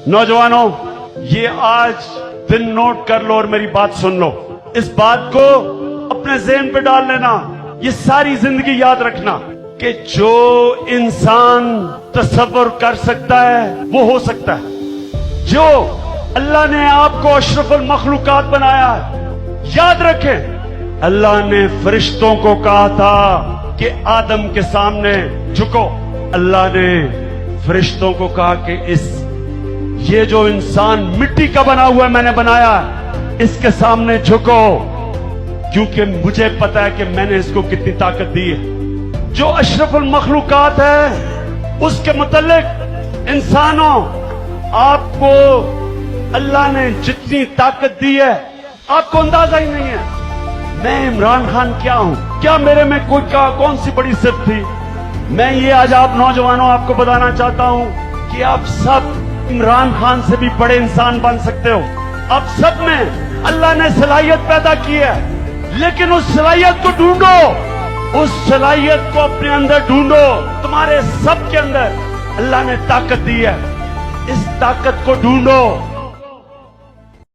नौजवानों, ये आज दिन नोट कर लो और मेरी बात सुन लो। इस बात को अपने ज़हन पे डाल लेना, ये सारी जिंदगी याद रखना कि जो इंसान तसव्वुर कर सकता है वो हो सकता है। जो अल्लाह ने आपको अशरफुल मखलूकात बनाया है, याद रखें, अल्लाह ने फरिश्तों को कहा था कि आदम के सामने झुको। अल्लाह ने फरिश्तों को कहा कि ये जो इंसान मिट्टी का बना हुआ है मैंने बनाया, इसके सामने झुको, क्योंकि मुझे पता है कि मैंने इसको कितनी ताकत दी है। जो अशरफुल मखलूकात है उसके मुतल्लिक इंसानों, आपको अल्लाह ने जितनी ताकत दी है आपको अंदाजा ही नहीं है। मैं इमरान खान क्या हूं? क्या मेरे में कौन सी बड़ी सिफ्त थी? मैं ये आज आप नौजवानों आपको बताना चाहता हूं कि आप सब इमरान खान से भी बड़े इंसान बन सकते हो। आप सब में अल्लाह ने सलाहियत पैदा की है, लेकिन उस सलाहियत को ढूंढो, उस सलाहियत को अपने अंदर ढूंढो। तुम्हारे सब के अंदर अल्लाह ने ताकत दी है, इस ताकत को ढूंढो।